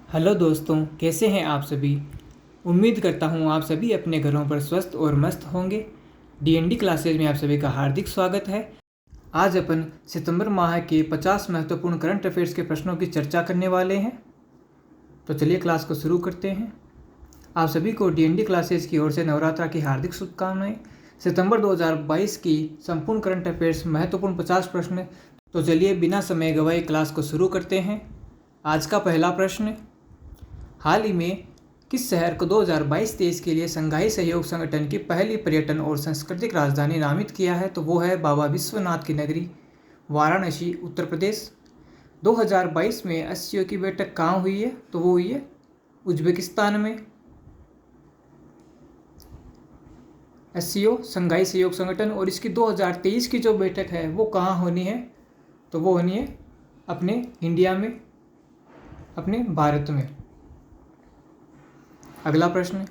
Hello दोस्तों, कैसे हैं आप सभी। उम्मीद करता हूं आप सभी अपने घरों पर स्वस्थ और मस्त होंगे। डीएनडी क्लासेज में आप सभी का हार्दिक स्वागत है। आज अपन सितंबर माह के 50 महत्वपूर्ण करंट अफेयर्स के प्रश्नों की चर्चा करने वाले हैं। तो चलिए क्लास को शुरू करते हैं। आप सभी को डीएनडी क्लासेज की ओर से नवरात्रा की हार्दिक शुभकामनाएं। सितंबर 2022 की संपूर्ण करंट अफेयर्स महत्वपूर्ण 50 प्रश्न। तो चलिए बिना समय गवाए क्लास को शुरू करते हैं। आज का पहला प्रश्न, हाल ही में किस शहर को 2022-23 के लिए संघाई सहयोग संगठन की पहली पर्यटन और सांस्कृतिक राजधानी नामित किया है? तो वो है बाबा विश्वनाथ की नगरी वाराणसी, उत्तर प्रदेश। 2022 में एससीओ की बैठक कहाँ हुई है? तो वो हुई है उज्बेकिस्तान में। एससीओ संघाई सहयोग संगठन, और इसकी 2023 की जो बैठक है वो कहाँ होनी है? तो वो होनी है अपने इंडिया में, अपने भारत में। अगला प्रश्न,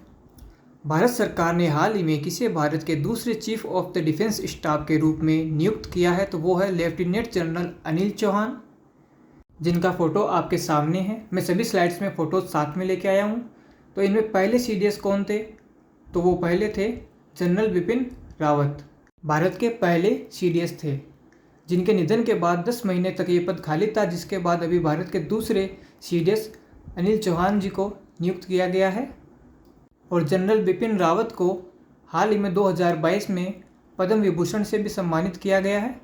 भारत सरकार ने हाल ही में किसे भारत के दूसरे chief of the defence staff के रूप में नियुक्त किया है? तो वो है लेफ्टिनेंट जनरल अनिल चौहान, जिनका फोटो आपके सामने है। मैं सभी स्लाइड्स में फोटो साथ में लेके आया हूँ। तो इनमें पहले सीडीएस कौन थे? तो वो पहले थे जनरल बिपिन रावत, भारत के पहले सीडीएस थे, जिनके निधन के बाद 10 महीने तक ये पद खाली था, जिसके बाद अभी भारत के दूसरे सीडीएस अनिल चौहान जी को नियुक्त किया गया है। और जनरल बिपिन रावत को हाल ही में 2022 में पद्म विभूषण से भी सम्मानित किया गया है।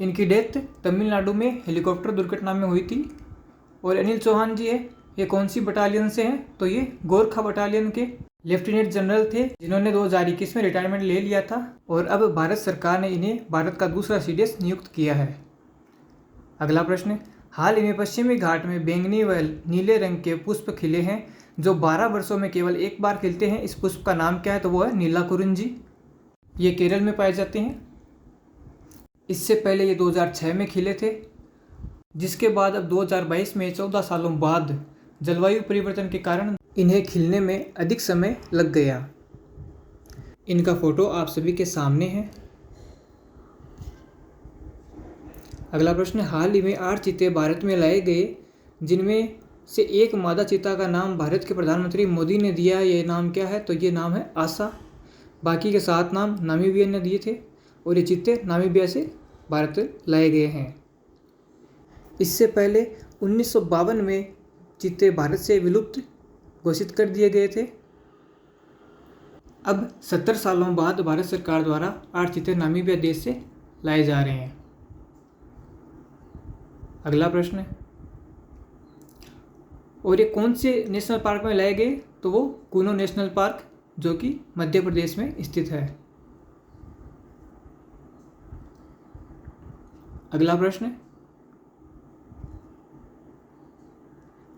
इनकी डेथ तमिलनाडु में हेलीकॉप्टर दुर्घटना में हुई थी। और अनिल चौहान जी है, ये कौन सी बटालियन से हैं? तो ये गोरखा बटालियन के लेफ्टिनेंट जनरल थे, जिन्होंने 2021 में रिटायरमेंट ले लिया था। और अब भारत सरकार ने इन्हें भारत का दूसरा सीडीएस नियुक्त किया है। अगला प्रश्न, हाल ही में पश्चिमी घाट में बैंगनी व नीले रंग के पुष्प खिले हैं, जो 12 वर्षों में केवल एक बार खिलते हैं। इस पुष्प का नाम क्या है? तो वो है नीलाकुरिंजी। ये केरल में पाए जाते हैं। इससे पहले ये 2006 में खिले थे, जिसके बाद अब 2022 में 14 सालों बाद जलवायु परिवर्तन के कारण इन्हें खिलने में अधिक समय लग गया। इनका फोटो आप सभी के सामने है। अगला प्रश्न, हाल ही में 8 चीते भारत में लाए गए, जिनमें से एक मादा चीता का नाम भारत के प्रधानमंत्री मोदी ने दिया है। ये नाम क्या है? तो ये नाम है आशा। बाकी के 7 नाम नामीबिया ने दिए थे, और ये चीते नामीबिया से भारत लाए गए हैं। इससे पहले 1952 में चीते भारत से विलुप्त घोषित कर दिए गए थे। अब 70 सालों बाद भारत सरकार द्वारा 8 चीते नामीबिया देश से लाए जा रहे हैं। अगला प्रश्न, और ये कौन से नेशनल पार्क में लाए गए? तो वो कूनो नेशनल पार्क, जो कि मध्य प्रदेश में स्थित है। अगला प्रश्न,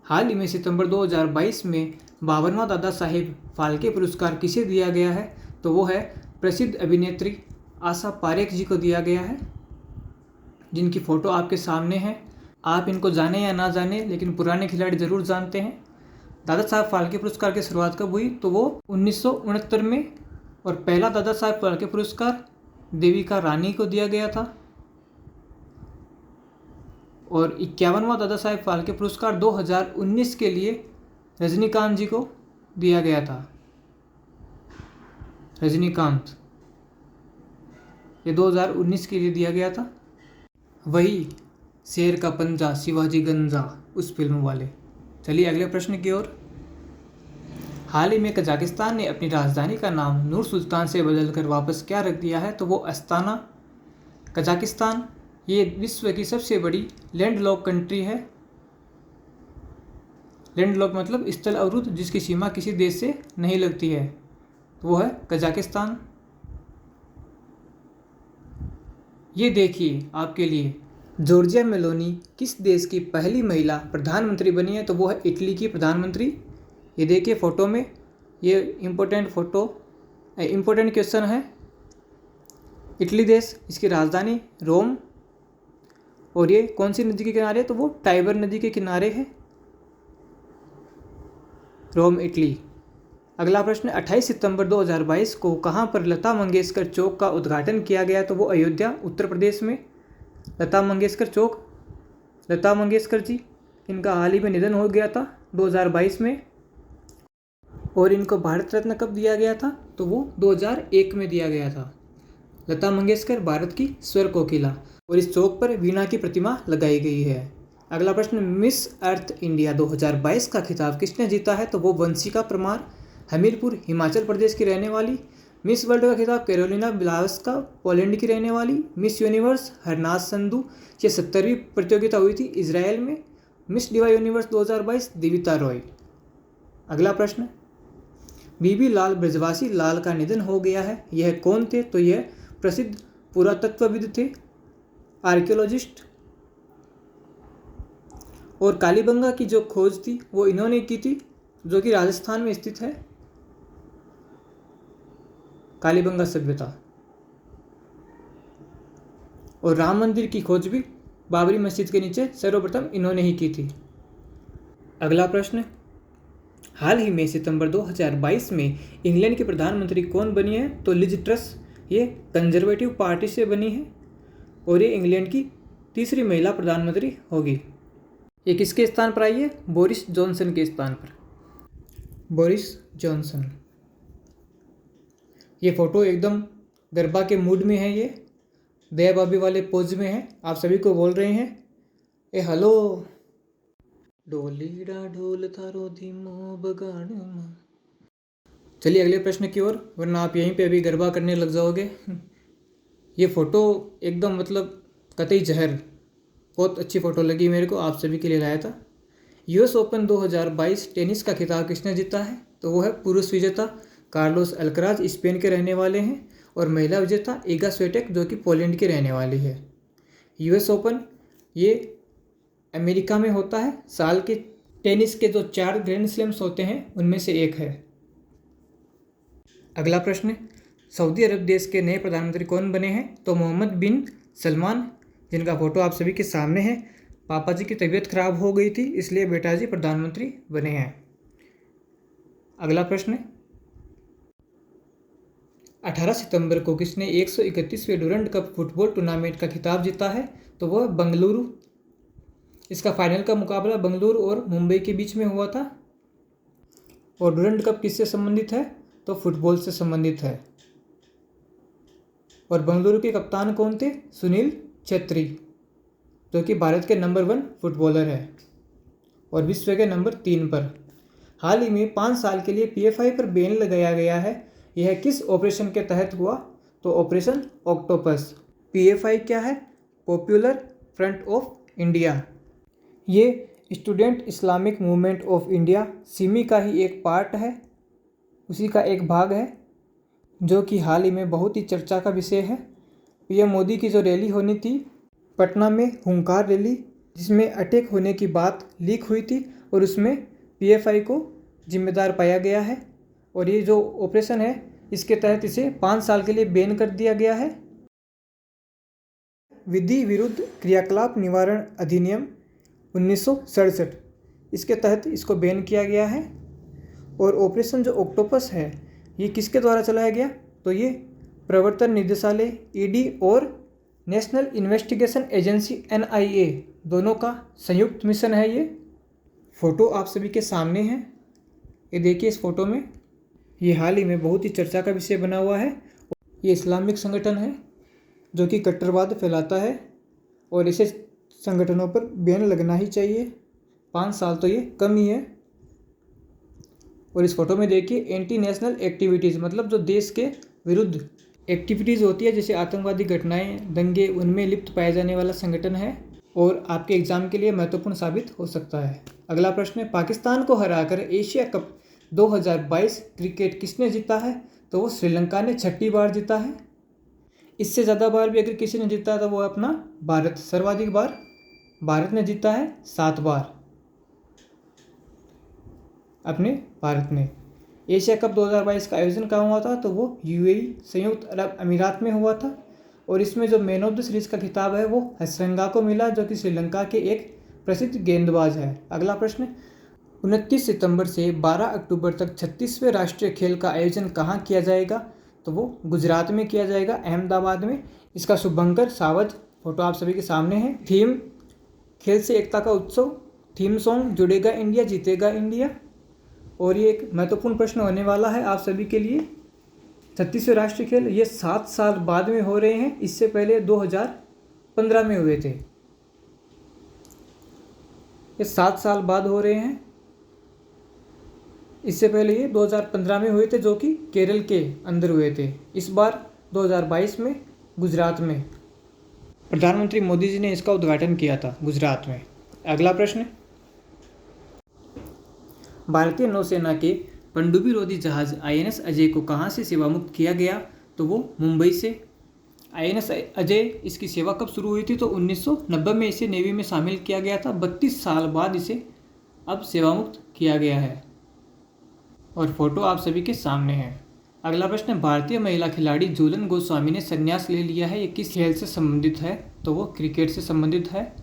हाल ही में सितंबर 2022 में 52वां दादा साहेब फाल्के पुरस्कार किसे दिया गया है? तो वो है प्रसिद्ध अभिनेत्री आशा पारेख जी को दिया गया है, जिनकी फ़ोटो आपके सामने है। आप इनको जाने या ना जाने, लेकिन पुराने खिलाड़ी ज़रूर जानते हैं। दादा साहब फाल्के पुरस्कार की शुरुआत कब हुई? तो वो 1969 में। और पहला दादा साहब फाल्के पुरस्कार देविका रानी को दिया गया था। और 51वां दादा साहब फाल्के पुरस्कार 2019 के लिए रजनीकांत जी को दिया गया था। रजनीकांत, ये 2019 के लिए दिया गया था। वही शेर का पंजा शिवाजी गंजा, उस फिल्म वाले। चलिए अगले प्रश्न की ओर। हाल ही में कजाकिस्तान ने अपनी राजधानी का नाम नूर सुल्तान से बदलकर वापस क्या रख दिया है? तो वो अस्ताना। कजाकिस्तान ये विश्व की सबसे बड़ी लैंडलॉक कंट्री है। लैंडलॉक मतलब स्थल अवरुद्ध, जिसकी सीमा किसी देश से नहीं लगती है, तो वो है कजाकिस्तान। ये देखिए आपके लिए, जॉर्जिया मेलोनी किस देश की पहली महिला प्रधानमंत्री बनी है? तो वो है इटली की प्रधानमंत्री। ये देखिए फोटो में, ये इम्पोर्टेंट क्वेश्चन है। इटली देश, इसकी राजधानी रोम, और ये कौन सी नदी के किनारे? तो वो टाइबर नदी के किनारे है, रोम, इटली। अगला प्रश्न, 28 सितंबर 2022 को कहाँ पर लता मंगेशकर चौक का उद्घाटन किया गया? तो वो अयोध्या, उत्तर प्रदेश में। लता मंगेशकर चौक, लता मंगेशकर जी, इनका हाल ही में निधन हो गया था। 2022 में, और इनको भारत रत्न कब दिया गया था, तो वो 2001 में दिया गया था। लता मंगेशकर भारत की स्वर कोकिला, और इस चौक पर वीणा की प्रतिमा लगाई गई है। अगला प्रश्न, मिस अर्थ इंडिया 2022 का खिताब किसने जीता है, तो वो वंशिका परमार, हमीरपुर हिमाचल प्रदेश की रहने वाली। मिस वर्ल्ड का खिताब कैरोलिना बिलास्का, पोलैंड की रहने वाली। मिस यूनिवर्स हरनाज संधू, ये 70वीं प्रतियोगिता हुई थी इजराइल में। Miss Diva Universe 2022 Divita Roy. अगला प्रश्न, बीबी लाल ब्रजवासी लाल का निधन हो गया है, यह कौन थे, तो यह प्रसिद्ध पुरातत्वविद थे, आर्कियोलॉजिस्ट। और कालीबंगा की जो खोज थी वो इन्होंने की थी, जो कि राजस्थान में स्थित है, कालीबंगा सभ्यता। और राम मंदिर की खोज भी बाबरी मस्जिद के नीचे सर्वप्रथम इन्होंने ही की थी। अगला प्रश्न, हाल ही में सितंबर 2022 में इंग्लैंड की प्रधानमंत्री कौन बनी है, तो लिज ट्रस, ये कंजर्वेटिव पार्टी से बनी है और ये इंग्लैंड की तीसरी महिला प्रधानमंत्री होगी। ये किसके स्थान पर आई है, बोरिस जॉनसन के स्थान पर, बोरिस जॉनसन। ये फोटो एकदम गरबा के मूड में है, ये दया भाभी वाले पोज में है। आप सभी को बोल रहे हैं, ए हेलो डोलीडा ढोल थारो धीमो बगाड़। चलिए अगले प्रश्न की ओर, वरना आप यहीं पे अभी गरबा करने लग जाओगे। ये फ़ोटो एकदम मतलब कतई जहर, बहुत अच्छी फ़ोटो लगी मेरे को, आप सभी के लिए लाया था। यूएस ओपन 2022 टेनिस का खिताब किसने जीता है, तो वो है पुरुष विजेता कार्लोस अल्कराज, स्पेन के रहने वाले हैं, और महिला विजेता इगा स्विएटेक, जो कि पोलैंड की रहने वाली है। यूएस ओपन ये अमेरिका में होता है, साल के टेनिस के जो 4 ग्रैंड स्लैम्स होते हैं उनमें से एक है। अगला प्रश्न, सऊदी अरब देश के नए प्रधानमंत्री कौन बने हैं, तो मोहम्मद बिन सलमान, जिनका फोटो आप सभी के सामने है। पापा जी की तबीयत खराब हो गई थी, इसलिए बेटा जी प्रधानमंत्री बने हैं। अगला प्रश्न, 18 सितंबर को किसने 131वें डुरंड कप फुटबॉल टूर्नामेंट का खिताब जीता है, तो वह बंगलुरु। इसका फाइनल का मुकाबला बंगलुरु और मुंबई के बीच में हुआ था। और डुरंड कप किससे संबंधित है, तो फुटबॉल से संबंधित है। और बंगलुरु के कप्तान कौन थे, सुनील छेत्री, जो कि भारत के नंबर 1 फुटबॉलर है और विश्व के नंबर 3 पर। हाल ही में 5 साल के लिए पीएफआई पर बैन लगाया गया है, यह किस ऑपरेशन के तहत हुआ, तो ऑपरेशन ऑक्टोपस। पीएफआई क्या है, पॉपुलर फ्रंट ऑफ इंडिया। ये student Islamic movement of India, Simi का ही एक पार्ट है, उसी का एक भाग है, जो कि हाल ही में बहुत ही चर्चा का विषय है। पीएम मोदी की जो रैली होनी थी पटना में, हुंकार रैली, जिसमें अटैक होने की बात लीक हुई थी, और उसमें पीएफआई को जिम्मेदार पाया गया है। और ये जो ऑपरेशन है इसके तहत इसे 5 साल के लिए बैन कर दिया गया है। विधि विरुद्ध क्रियाकलाप निवारण अधिनियम 1967, इसके तहत इसको बैन किया गया है। और ऑपरेशन जो ऑक्टोपस है ये किसके द्वारा चलाया गया, तो ये प्रवर्तन निदेशालय ईडी और नेशनल इन्वेस्टिगेशन एजेंसी एनआईए दोनों का संयुक्त मिशन है। ये फ़ोटो आप सभी के सामने है, ये देखिए। इस फोटो में ये हाल ही में बहुत ही चर्चा का विषय बना हुआ है। ये इस्लामिक संगठन है जो कि कट्टरवाद फैलाता है, और ऐसे संगठनों पर बैन लगना ही चाहिए। 5 साल तो ये कम ही है। और इस फोटो में देखिए, एंटी नेशनल एक्टिविटीज़, मतलब जो देश के विरुद्ध एक्टिविटीज़ होती है, जैसे आतंकवादी घटनाएं, दंगे, उनमें लिप्त पाया जाने वाला संगठन है, और आपके एग्जाम के लिए महत्वपूर्ण साबित हो सकता है। अगला प्रश्न है, पाकिस्तान को हराकर एशिया कप 2022 क्रिकेट किसने जीता है, तो वो श्रीलंका ने 6ठी बार जीता है। इससे ज़्यादा बार भी अगर किसी ने जीता तो वो अपना भारत, सर्वाधिक बार भारत ने जीता है, 7 बार अपने भारत ने। एशिया कप 2022 का आयोजन कहाँ हुआ था, तो वो यूएई, संयुक्त अरब अमीरात में हुआ था। और इसमें जो मैन ऑफ द सीरीज़ का खिताब है वो हसरंगा को मिला, जो कि श्रीलंका के एक प्रसिद्ध गेंदबाज है। अगला प्रश्न, 29 सितंबर से 12 अक्टूबर तक 36वें राष्ट्रीय खेल का आयोजन कहाँ किया जाएगा, तो वो गुजरात में किया जाएगा, अहमदाबाद में। इसका शुभंकर सावज, फोटो आप सभी के सामने है। थीम, खेल से एकता का उत्सव, थीम सॉन्ग जुड़ेगा इंडिया जीतेगा इंडिया। और ये एक महत्वपूर्ण प्रश्न होने वाला है आप सभी के लिए। 36वें राष्ट्रीय खेल ये 7 साल बाद में हो रहे हैं, इससे पहले 2015 में हुए थे। ये 7 साल बाद हो रहे हैं, इससे पहले ये 2015 में हुए थे जो कि केरल के अंदर हुए थे। इस बार 2022 में गुजरात में प्रधानमंत्री मोदी जी ने इसका उद्घाटन किया था गुजरात में। अगला प्रश्न, भारतीय नौसेना के पनडुब्बी रोधी जहाज INS अजय को कहाँ से सेवा मुक्त किया गया? तो वो मुंबई से। INS अजय इसकी सेवा कब शुरू हुई थी? तो 1990 में इसे नेवी में शामिल किया गया था। 32 साल बाद इसे अब सेवा मुक्त किया गया है और फोटो आप सभी के सामने है। अगला प्रश्न, भारतीय महिला खिलाड़ी झूलन गोस्वामी ने संन्यास ले लिया है, ये किस खेल से संबंधित है? तो वो क्रिकेट से संबंधित है।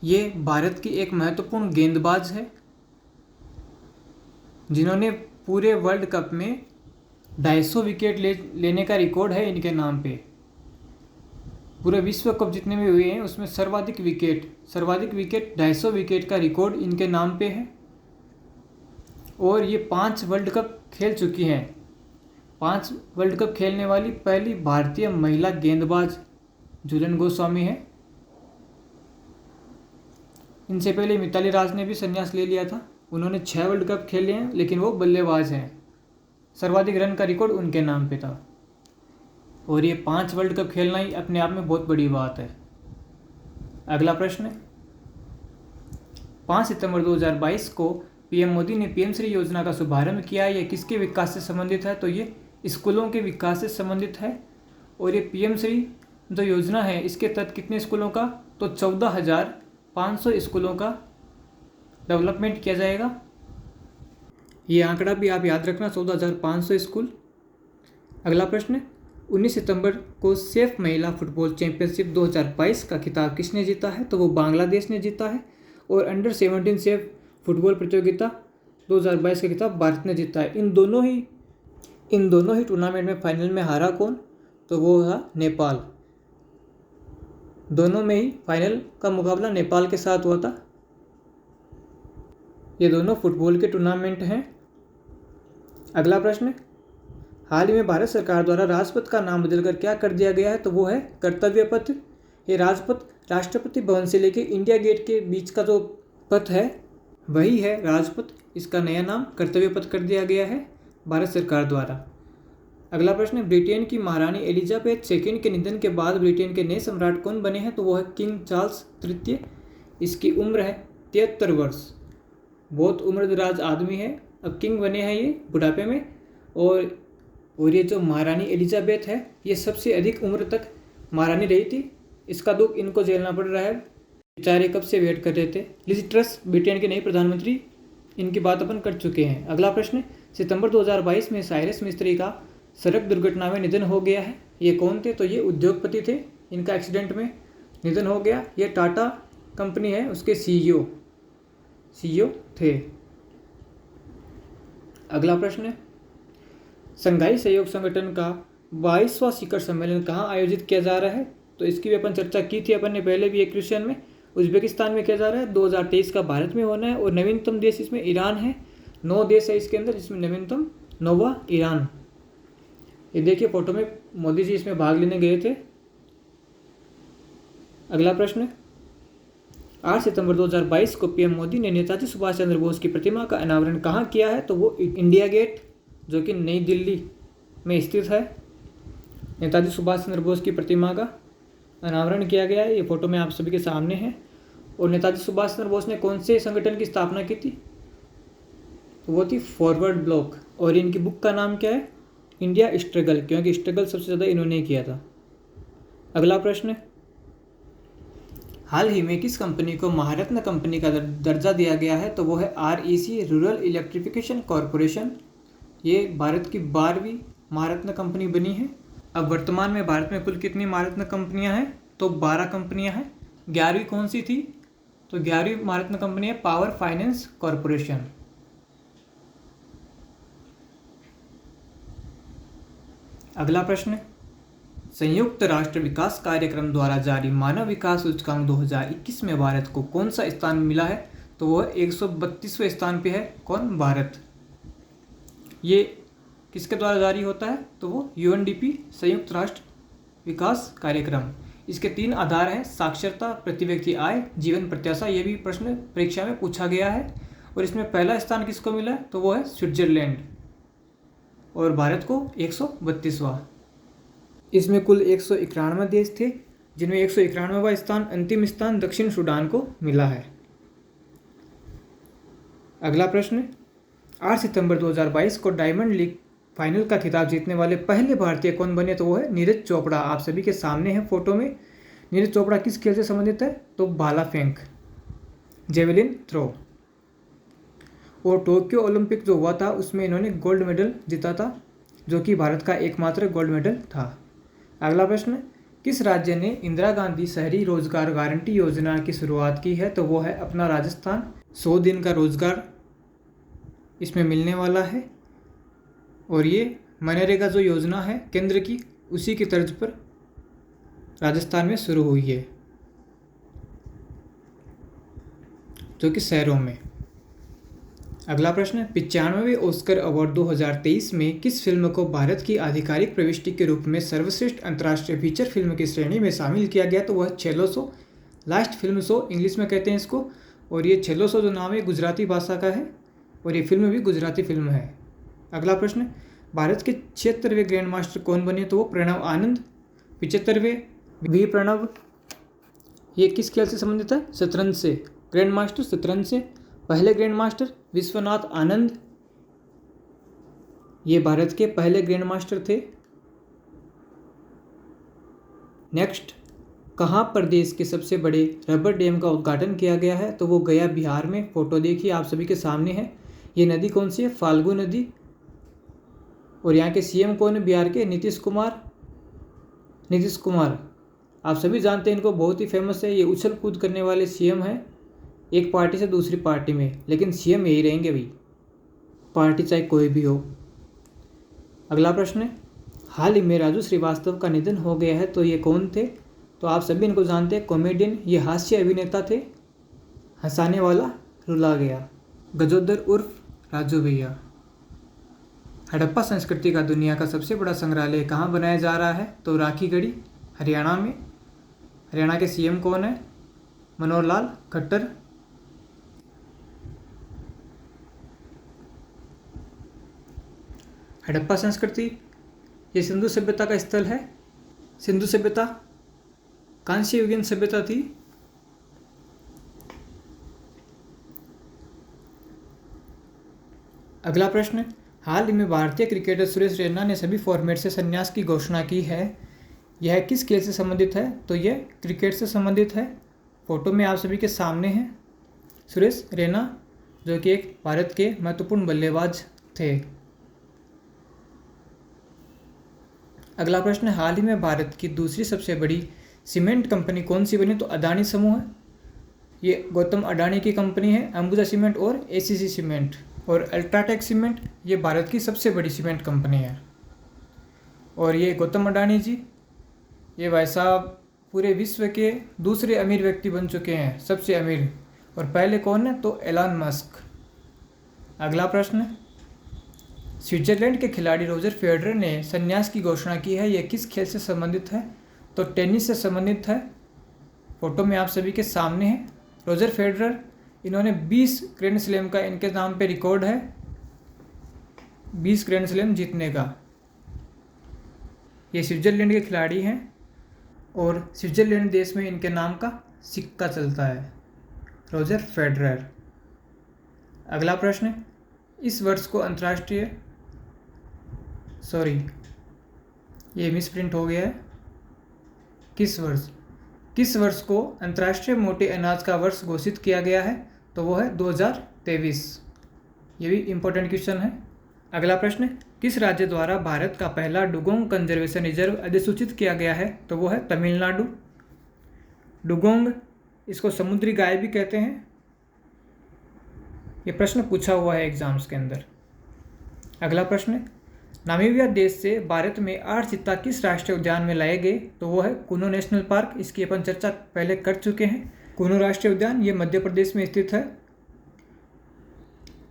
ये भारत की एक महत्वपूर्ण गेंदबाज है जिन्होंने पूरे वर्ल्ड कप में 250 विकेट लेने का रिकॉर्ड है इनके नाम पे। पूरे विश्व कप जितने भी हुए हैं उसमें सर्वाधिक विकेट 250 विकेट का रिकॉर्ड इनके नाम पे है। और ये 5 वर्ल्ड कप खेल चुकी हैं। 5 वर्ल्ड कप खेलने वाली पहली भारतीय महिला गेंदबाज झूलन गोस्वामी है। इनसे पहले मिताली राज ने भी संन्यास ले लिया था। उन्होंने 6 वर्ल्ड कप खेले हैं, लेकिन वो बल्लेबाज हैं। सर्वाधिक रन का रिकॉर्ड उनके नाम पे था। और ये 5 वर्ल्ड कप खेलना ही अपने आप में बहुत बड़ी बात है। अगला प्रश्न, 5 सितंबर 2022 को PM मोदी ने PM श्री योजना का शुभारंभ किया है। यह किसके विकास से संबंधित है? तो ये स्कूलों के विकास से संबंधित है। और ये PM श्री जो योजना है इसके तहत कितने स्कूलों का? तो 14,500 स्कूलों का डेवलपमेंट किया जाएगा। ये आंकड़ा भी आप याद रखना, 14,500 स्कूल। अगला प्रश्न, 19 सितंबर को सेफ महिला फुटबॉल चैंपियनशिप 2022 का खिताब किसने जीता है? तो वो बांग्लादेश ने जीता है। और अंडर 17 सेफ फुटबॉल प्रतियोगिता 2022 का खिताब भारत ने जीता है। इन दोनों ही टूर्नामेंट में फाइनल में हारा कौन? तो वो था नेपाल। दोनों में ही फाइनल का मुकाबला नेपाल के साथ हुआ था। ये दोनों फुटबॉल के टूर्नामेंट हैं। अगला प्रश्न, हाल ही में भारत सरकार द्वारा राजपथ का नाम बदलकर क्या कर दिया गया है? तो वो है कर्तव्य पथ। ये राजपथ राष्ट्रपति भवन से लेकर इंडिया गेट के बीच का जो पथ है वही है राजपथ। इसका नया नाम कर्तव्य पथ कर दिया गया है भारत सरकार द्वारा। अगला प्रश्न, ब्रिटेन की महारानी एलिजाबेथ II के निधन के बाद ब्रिटेन के नए सम्राट कौन बने हैं? तो वो है किंग चार्ल्स III। इसकी उम्र है 73 वर्ष। बहुत उम्रदराज आदमी है। अब किंग बने हैं ये बुढ़ापे में। और ये जो महारानी एलिजाबेथ है ये सबसे अधिक उम्र तक महारानी रही थी। इसका दुख इनको झेलना पड़ रहा है। बेचारे कब से वेट कर रहे थे। लिज ट्रस ब्रिटेन के नए प्रधानमंत्री, इनकी बात अपन कर चुके हैं। अगला प्रश्न, सितंबर 2022 में साइरस मिस्त्री का सड़क दुर्घटना में निधन हो गया है। ये कौन थे? तो ये उद्योगपति थे। इनका एक्सीडेंट में निधन हो गया। ये टाटा कंपनी है उसके CEO थे। अगला प्रश्न, संघाई सहयोग संगठन का 22वां शिखर सम्मेलन कहाँ आयोजित किया जा रहा है? तो इसकी भी अपन चर्चा की थी अपन ने पहले भी एक क्वेश्चन में। उज्बेकिस्तान में किया जा रहा है। 2023 का भारत में होना है। और नवीनतम देश इसमें ईरान है। 9 देश है इसके अंदर, जिसमें नवीनतम 9वां ईरान। ये देखिए फोटो में मोदी जी इसमें भाग लेने गए थे। अगला प्रश्न, 8 सितंबर 2022 को PM मोदी ने नेताजी सुभाष चंद्र बोस की प्रतिमा का अनावरण कहाँ किया है? तो वो इंडिया गेट जो कि नई दिल्ली में स्थित है। नेताजी सुभाष चंद्र बोस की प्रतिमा का अनावरण किया गया है। ये फोटो में आप सभी के सामने है। और नेताजी सुभाष चंद्र बोस ने कौन से संगठन की स्थापना की थी? तो वो थी फॉरवर्ड ब्लॉक। और इनकी बुक का नाम क्या है? इंडिया स्ट्रगल, क्योंकि स्ट्रगल सबसे ज़्यादा इन्होंने किया था। अगला प्रश्न, हाल ही में किस कंपनी को महारत्न कंपनी का दर्जा दिया गया है? तो वो है REC रूरल इलेक्ट्रिफिकेशन कॉरपोरेशन। ये भारत की 12वीं महारत्न कंपनी बनी है। अब वर्तमान में भारत में कुल कितनी महारत्न कंपनियां हैं? तो 12 कंपनियां हैं। 11वीं कौन सी थी? तो 11वीं महारत्न कंपनी है पावर फाइनेंस कॉरपोरेशन। अगला प्रश्न, संयुक्त राष्ट्र विकास कार्यक्रम द्वारा जारी मानव विकास सूचकांक 2021 में भारत को कौन सा स्थान मिला है? तो वो 132वें स्थान पे है। कौन? भारत। ये किसके द्वारा जारी होता है? तो वो UNDP, संयुक्त राष्ट्र विकास कार्यक्रम। इसके 3 आधार हैं: साक्षरता, प्रति व्यक्ति आय, जीवन प्रत्याशा। ये भी प्रश्न परीक्षा में पूछा गया है। और इसमें पहला स्थान किसको मिला है? तो वो है स्विट्जरलैंड, और भारत को 132वां। इसमें कुल 191 देश थे, जिनमें 191वां स्थान, अंतिम स्थान, दक्षिण सूडान को मिला है। अगला प्रश्न, 8 सितंबर 2022 को डायमंड लीग फाइनल का खिताब जीतने वाले पहले भारतीय कौन बने? तो वो है नीरज चोपड़ा। आप सभी के सामने है फोटो में। नीरज चोपड़ा किस खेल से संबंधित है? तो भाला फेंक, जेवलिन थ्रो। और टोक्यो ओलंपिक जो हुआ था उसमें इन्होंने गोल्ड मेडल जीता था, जो कि भारत का एकमात्र गोल्ड मेडल था। अगला प्रश्न, किस राज्य ने इंदिरा गांधी शहरी रोजगार गारंटी योजना की शुरुआत की है? तो वो है अपना राजस्थान। 100 दिन का रोजगार इसमें मिलने वाला है, और ये मनरेगा जो योजना है केंद्र की, उसी की तर्ज पर राजस्थान में शुरू हुई है, जो कि शहरों में। अगला प्रश्न, 95वें ऑस्कर अवार्ड 2023 में किस फिल्म को भारत की आधिकारिक प्रविष्टि के रूप में सर्वश्रेष्ठ अंतर्राष्ट्रीय फीचर फिल्म की श्रेणी में शामिल किया गया? तो वह छेलो सो, लास्ट फिल्म शो इंग्लिश में कहते हैं इसको। और ये छेलो सो जो नाम है गुजराती भाषा का है, और ये फिल्म भी गुजराती फिल्म है। अगला प्रश्न, भारत के 76वें ग्रैंड मास्टर कौन बने? तो वो प्रणव आनंद। 75वें वी प्रणव। ये किस खेल से संबंधित है? शतरंज से। ग्रैंड मास्टर शतरंज से। पहले ग्रैंड मास्टर विश्वनाथ आनंद, ये भारत के पहले ग्रैंड मास्टर थे। नेक्स्ट, कहाँ प्रदेश के सबसे बड़े रबर डैम का उद्घाटन किया गया है? तो वो गया, बिहार में। फोटो देखिए आप सभी के सामने है। ये नदी कौन सी है? फाल्गु नदी। और यहाँ के CM कौन है बिहार के? नीतीश कुमार। नीतीश कुमार आप सभी जानते हैं इनको, बहुत ही फेमस है। ये उछल कूद करने वाले CM हैं, एक पार्टी से दूसरी पार्टी में, लेकिन CM यही रहेंगे भाई, पार्टी चाहे कोई भी हो। अगला प्रश्न, हाल ही में राजू श्रीवास्तव का निधन हो गया है, तो ये कौन थे? तो आप सभी इनको जानते हैं, कॉमेडियन। ये हास्य अभिनेता थे, हंसाने वाला रुला गया। गजोदर उर्फ राजू भैया। हड़प्पा संस्कृति का दुनिया का सबसे बड़ा संग्रहालय कहाँ बनाया जा रहा है? तो राखीगढ़ी, हरियाणा में। हरियाणा के CM कौन है? मनोहर लाल खट्टर। हड़प्पा संस्कृति ये सिंधु सभ्यता का स्थल है। सिंधु सभ्यता कांस्य युगीन सभ्यता थी। अगला प्रश्न, हाल ही में भारतीय क्रिकेटर सुरेश रैना ने सभी फॉर्मेट से संन्यास की घोषणा की है। यह किस खेल से संबंधित है? तो यह क्रिकेट से संबंधित है। फोटो में आप सभी के सामने हैं सुरेश रैना, जो कि एक भारत के महत्वपूर्ण बल्लेबाज थे। अगला प्रश्न, हाल ही में भारत की दूसरी सबसे बड़ी सीमेंट कंपनी कौन सी बनी? तो अडानी समूह है। ये गौतम अडानी की कंपनी है। अंबुजा सीमेंट और ACC सीमेंट और अल्ट्राटेक सीमेंट, ये भारत की सबसे बड़ी सीमेंट कंपनी है। और ये गौतम अडानी जी, ये भाई साहब पूरे विश्व के दूसरे अमीर व्यक्ति बन चुके हैं, सबसे अमीर। और पहले कौन है? तो एलन मस्क। अगला प्रश्न, स्विट्जरलैंड के खिलाड़ी रोजर फेडरर ने संन्यास की घोषणा की है। यह किस खेल से संबंधित है? तो टेनिस से संबंधित है। फोटो में आप सभी के सामने है रोजर फेडरर। इन्होंने 20 ग्रैंड स्लैम का इनके नाम पे रिकॉर्ड है, 20 ग्रैंड स्लैम जीतने का। ये स्विट्जरलैंड के खिलाड़ी हैं, और स्विट्जरलैंड देश में इनके नाम का सिक्का चलता है, रोजर फेडरर। अगला प्रश्न, इस वर्ष को अंतर्राष्ट्रीय ये मिसप्रिंट हो गया है। किस वर्ष को अंतर्राष्ट्रीय मोटे अनाज का वर्ष घोषित किया गया है? तो वो है 2023। ये भी इम्पोर्टेंट क्वेश्चन है। अगला प्रश्न, किस राज्य द्वारा भारत का पहला डुगोंग कंजर्वेशन रिजर्व अधिसूचित किया गया है? तो वो है तमिलनाडु। डुगोंग, इसको समुद्री गाय भी कहते हैं। ये प्रश्न पूछा हुआ है एग्जाम्स के अंदर। अगला प्रश्न, नामीबिया देश से भारत में 8 चीता किस राष्ट्रीय उद्यान में लाए गए? तो वो है कुनो नेशनल पार्क। इसकी अपन चर्चा पहले कर चुके हैं। कुनो राष्ट्रीय उद्यान ये मध्य प्रदेश में स्थित है।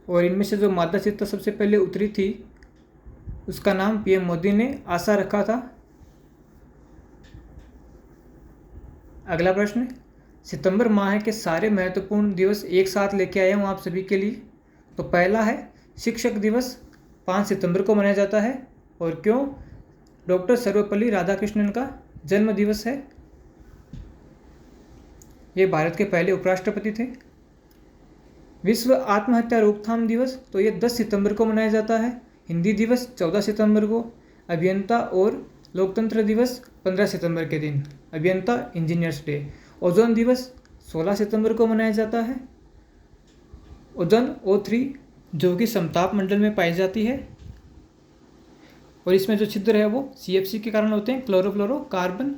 और इनमें से जो मादा चीता सबसे पहले उतरी थी उसका नाम पीएम मोदी ने आशा रखा था। अगला प्रश्न, सितंबर माह के सारे महत्वपूर्ण दिवस एक साथ लेके आया हूँ आप सभी के लिए। तो पहला है शिक्षक दिवस, 5 सितंबर को मनाया जाता है। और क्यों? डॉक्टर सर्वपल्ली राधाकृष्णन का जन्म दिवस है। ये भारत के पहले उपराष्ट्रपति थे। विश्व आत्महत्या रोकथाम दिवस, तो ये 10 सितंबर को मनाया जाता है। हिंदी दिवस 14 सितंबर को। अभियंता और लोकतंत्र दिवस 15 सितंबर के दिन, अभियंता इंजीनियर्स डे। ओजोन दिवस 16 सितंबर को मनाया जाता है। ओजोन O3 जो कि समताप मंडल में पाई जाती है और इसमें जो छिद्र है वो CFC के कारण होते हैं, क्लोरोफ्लोरोकार्बन।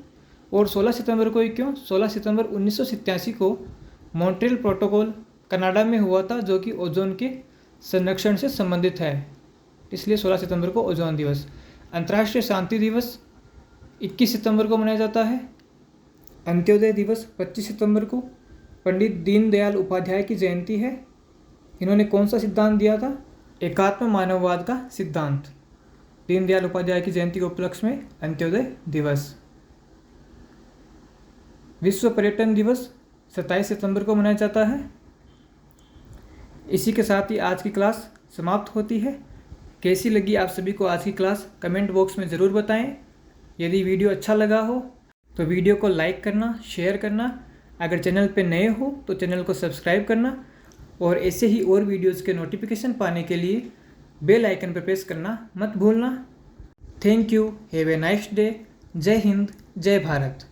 और 16 सितंबर को ही क्यों? 16 सितंबर 1987 को मॉन्ट्रियल प्रोटोकॉल कनाडा में हुआ था जो कि ओजोन के संरक्षण से संबंधित है, इसलिए 16 सितंबर को ओजोन दिवस। अंतर्राष्ट्रीय शांति दिवस 21 सितंबर को मनाया जाता है। अंत्योदय दिवस 25 सितंबर को। पंडित दीनदयाल उपाध्याय की जयंती है। इन्होंने कौन सा सिद्धांत दिया था? एकात्म मानववाद का सिद्धांत। दीनदयाल उपाध्याय की जयंती के उपलक्ष्य में अंत्योदय दिवस। विश्व पर्यटन दिवस 27 सितंबर को मनाया जाता है। इसी के साथ ही आज की क्लास समाप्त होती है। कैसी लगी आप सभी को आज की क्लास कमेंट बॉक्स में ज़रूर बताएं। यदि वीडियो अच्छा लगा हो तो वीडियो को लाइक करना, शेयर करना। अगर चैनल पे नए हो तो चैनल को सब्सक्राइब करना और ऐसे ही और वीडियोज़ के नोटिफिकेशन पाने के लिए बेल आइकन पर प्रेस करना मत भूलना। Thank you. Have a nice day. जय हिंद, जय भारत।